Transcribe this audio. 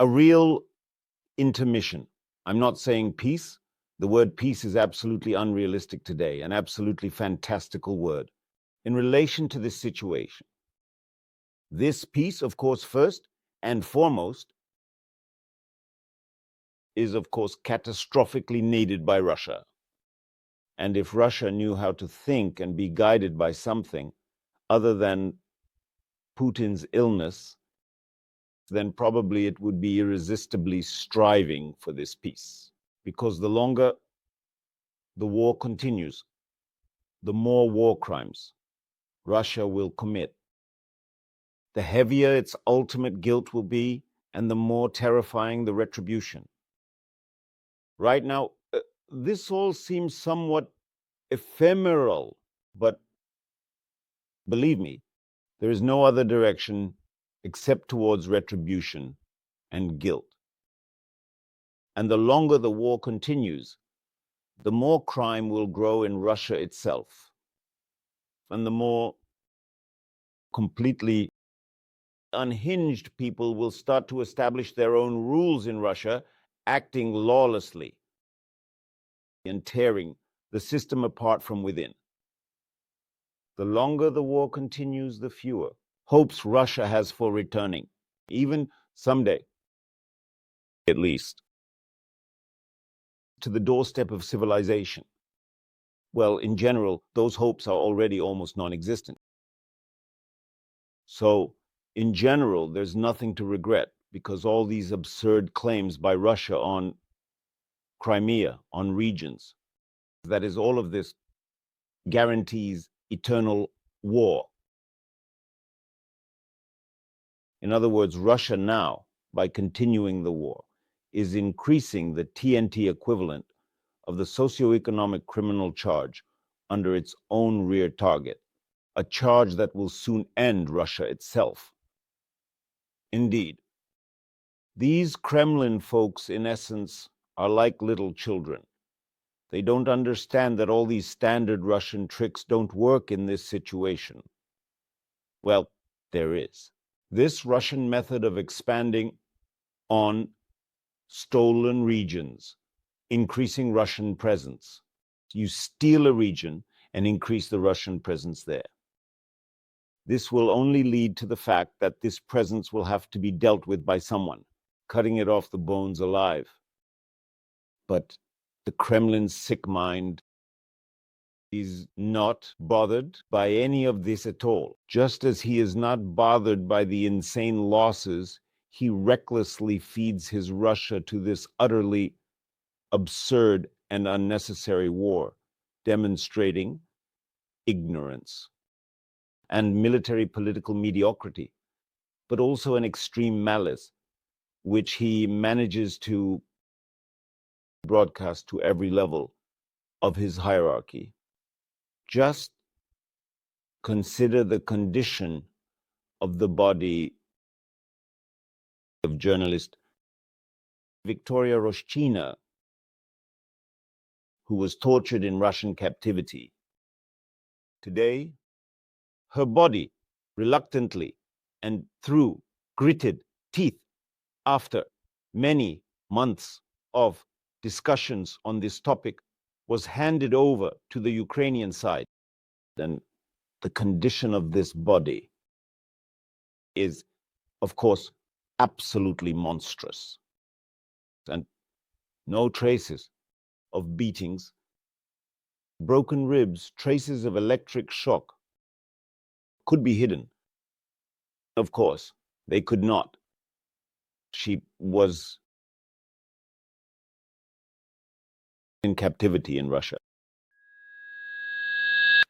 a real intermission. I'm not saying peace. The word peace is absolutely unrealistic today, an absolutely fantastical word. In relation to this situation, this peace, of course, first and foremost, is, of course, catastrophically needed by Russia. And if Russia knew how to think and be guided by something other than Putin's illness, then probably it would be irresistibly striving for this peace. Because the longer the war continues, the more war crimes Russia will commit. The heavier its ultimate guilt will be, and the more terrifying the retribution. Right now, this all seems somewhat ephemeral, but believe me, there is no other direction except towards retribution and guilt. And the longer the war continues, the more crime will grow in Russia itself, and the more completely unhinged people will start to establish their own rules in Russia, acting lawlessly and tearing the system apart from within. The longer the war continues, the fewer hopes Russia has for returning, even someday, at least, to the doorstep of civilization. Well, in general, those hopes are already almost non-existent. So, in general, there's nothing to regret, because all these absurd claims by Russia on Crimea, on regions, that is, all of this guarantees eternal war. In other words, Russia now, by continuing the war, is increasing the TNT equivalent of the socioeconomic criminal charge under its own rear target, a charge that will soon end Russia itself. Indeed, these Kremlin folks, in essence, are like little children. They don't understand that all these standard Russian tricks don't work in this situation. Well, there is. This Russian method of expanding on stolen regions, increasing Russian presence. You steal a region and increase the Russian presence there. This will only lead to the fact that this presence will have to be dealt with by someone, cutting it off the bones alive. But the Kremlin's sick mind is not bothered by any of this at all. Just as he is not bothered by the insane losses, he recklessly feeds his Russia to this utterly absurd and unnecessary war, demonstrating ignorance and military political mediocrity, but also an extreme malice, which he manages to broadcast to every level of his hierarchy. Just consider the condition of the body of journalist Victoria Roshchina, who was tortured in Russian captivity. Today, her body, reluctantly and through gritted teeth, after many months of discussions on this topic, was handed over to the Ukrainian side. Then the condition of this body is, of course, absolutely monstrous. And no traces of beatings, broken ribs, traces of electric shock could be hidden. Of course, they could not. She was in captivity in Russia.